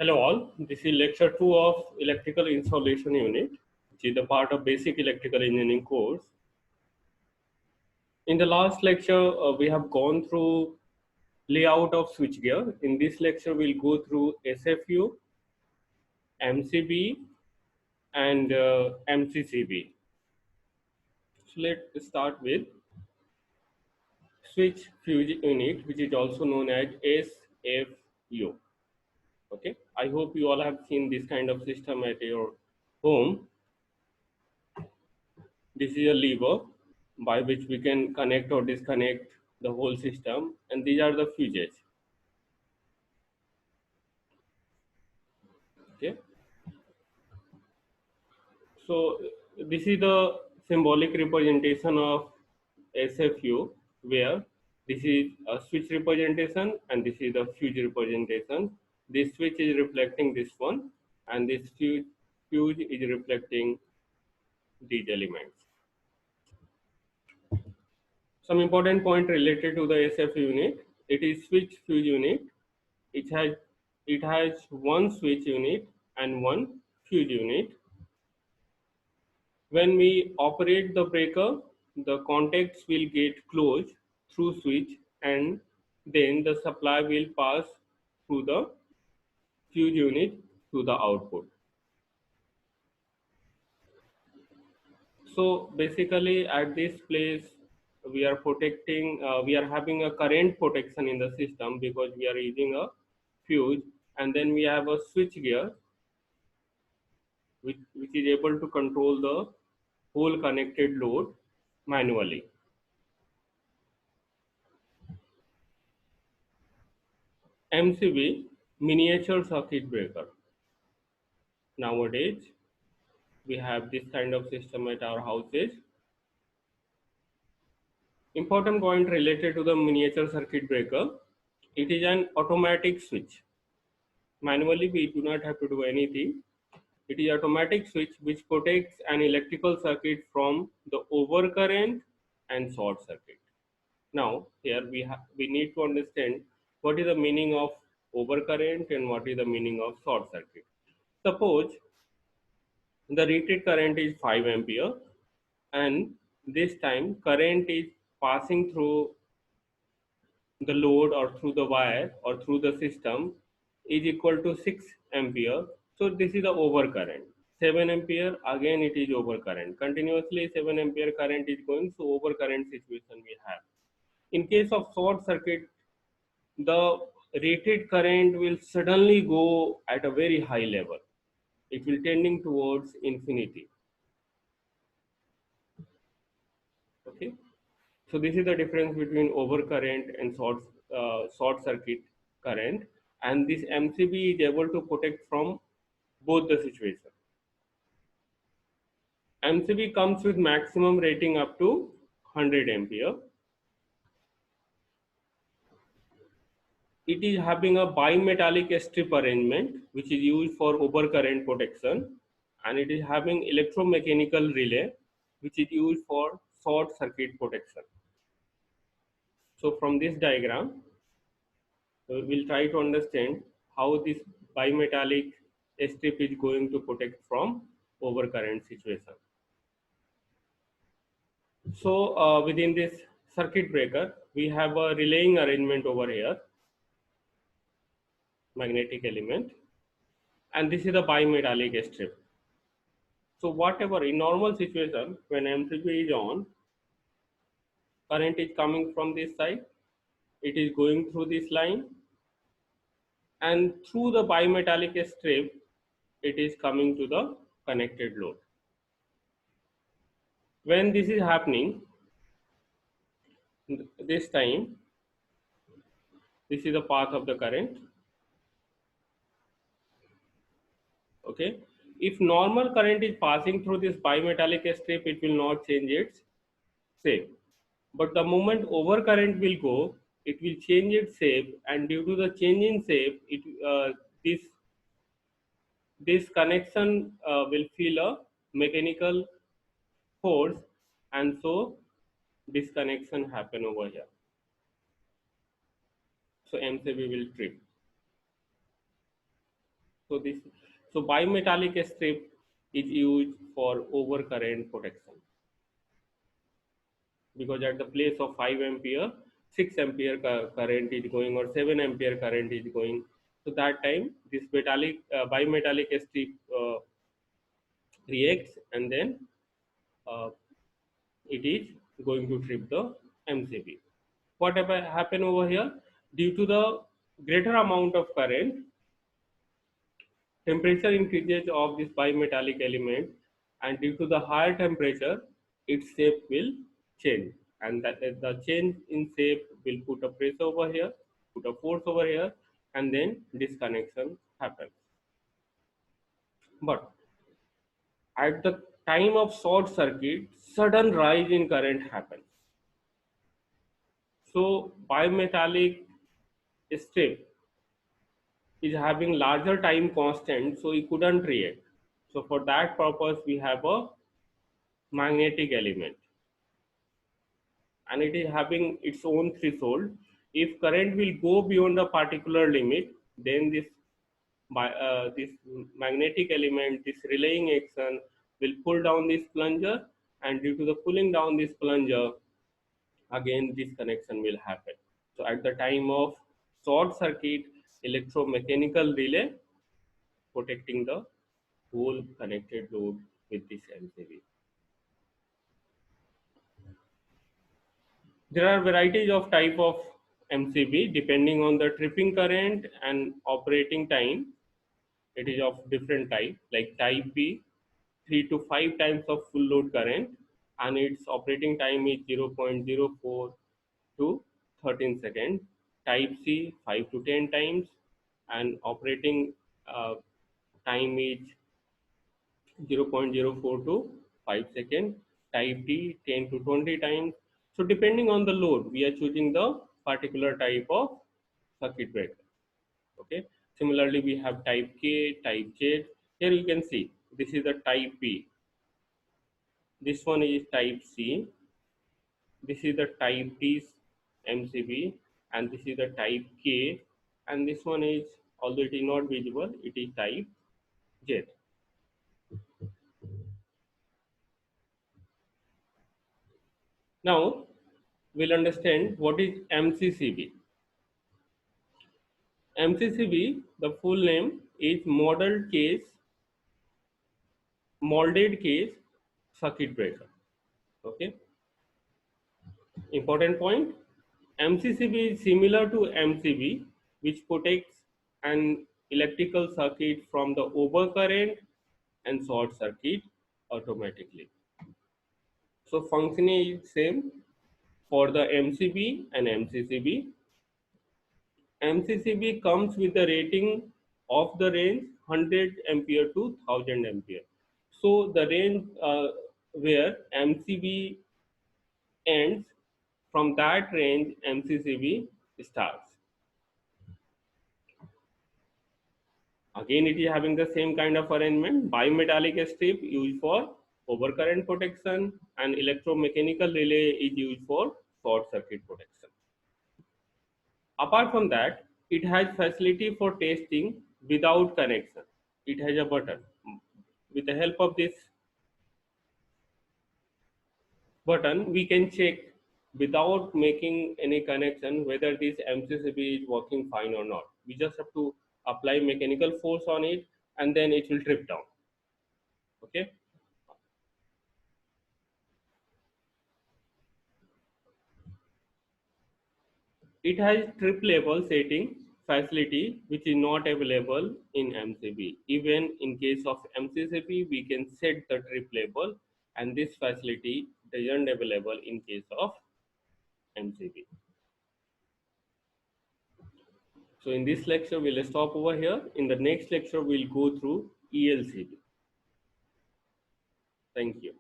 Hello all, this is lecture 2 of electrical installation unit, which is the part of basic electrical engineering course. In the last lecture, we have gone through layout of switchgear. In this lecture, we'll go through SFU, MCB and MCCB. So let's start with switch fuse unit, which is also known as SFU. Okay, I hope you all have seen this kind of system at your home. This is a lever by which we can connect or disconnect the whole system, and these are the fuses. Okay, so this is the symbolic representation of SFU, where this is a switch representation and this is the fuse representation. This switch is reflecting this one, and this fuse is reflecting these elements. Some important point related to the SF unit. It is switch fuse unit. It has one switch unit and one fuse unit. When we operate the breaker, the contacts will get closed through switch, and then the supply will pass through the fuse unit to the output. So basically at this place we are protecting, we are having a current protection in the system because we are using a fuse, and then we have a switch gear which is able to control the whole connected load manually. MCB, miniature circuit breaker. Nowadays we have this kind of system at our houses. Important point related to the miniature circuit breaker, it is an automatic switch. Manually we do not have to do anything. It is automatic switch which protects an electrical circuit from the overcurrent and short circuit. Now here we need to understand what is the meaning of overcurrent and what is the meaning of short circuit. Suppose the rated current is 5 ampere, and this time current is passing through the load or through the wire or through the system is equal to 6 ampere. So this is the overcurrent. 7 ampere, again it is overcurrent. Continuously 7 ampere current is going, so overcurrent situation we have. In case of short circuit, the rated current will suddenly go at a very high level. It will tending towards infinity. Okay. So this is the difference between overcurrent and short circuit current, and this MCB is able to protect from both the situation. MCB comes with maximum rating up to 100 ampere. It is having a bimetallic strip arrangement which is used for overcurrent protection, and it is having electromechanical relay which is used for short circuit protection. So from this diagram, we'll try to understand how this bimetallic strip is going to protect from overcurrent situation. So within this circuit breaker, we have a relaying arrangement over here, magnetic element, and this is the bimetallic strip. So whatever in normal situation, when MCB is on, current is coming from this side, it is going through this line, and through the bimetallic strip, it is coming to the connected load. When this is happening, this time, this is the path of the current. Okay, if normal current is passing through this bimetallic strip, it will not change its shape. But the moment overcurrent will go, it will change its shape, and due to the change in shape, this connection will feel a mechanical force, and so disconnection happen over here. So MCB will trip. So bimetallic strip is used for overcurrent protection, because at the place of 5 ampere, 6 ampere current is going, or 7 ampere current is going. So that time this bimetallic strip reacts, and then uh, it is going to trip the MCB. What happen over here? Due to the greater amount of current, temperature increases of this bimetallic element, and due to the higher temperature, its shape will change, and that the change in shape will put a pressure over here, put a force over here, and then disconnection happens. But at the time of short circuit, sudden rise in current happens. So bimetallic strip is having larger time constant, so it couldn't react. So for that purpose, we have a magnetic element, and it is having its own threshold. If current will go beyond a particular limit, then this magnetic element, this relaying action, will pull down this plunger, and due to the pulling down this plunger, again this connection will happen. So at the time of short circuit, electromechanical relay protecting the whole connected load with this MCB. There are varieties of type of MCB depending on the tripping current and operating time. It is of different type, like type B, 3 to 5 times of full load current, and its operating time is 0.04 to 13 seconds. Type C, 5 to 10 times, and operating time is 0.04 to 5 seconds. Type D, 10 to 20 times. So depending on the load, we are choosing the particular type of circuit breaker. Okay. Similarly, we have type K, type Z. Here you can see this is the type B. This one is type C. This is the type D MCB, and this is the type K, and this one is, although it is not visible, it is type Z. Now we'll understand what is MCCB. MCCB, the full name is molded case circuit breaker. Okay. Important point. MCCB is similar to MCB, which protects an electrical circuit from the overcurrent and short circuit automatically. So functioning is same for the MCB and MCCB. MCCB comes with the rating of the range 100 ampere to 1000 ampere. So the range where MCB ends, from that range MCCB starts. Again, it is having the same kind of arrangement. Bimetallic strip used for overcurrent protection, and electromechanical relay is used for short circuit protection. Apart from that, it has facility for testing without connection. It has a button. With the help of this button, we can check without making any connection whether this MCCB is working fine or not. We just have to apply mechanical force on it, and then it will trip down. Okay. It has trip level setting facility, which is not available in MCB. Even in case of MCCB, we can set the trip level, and this facility isn't available in case of MCB. So in this lecture, we'll stop over here. In the next lecture, we'll go through ELCB. Thank you.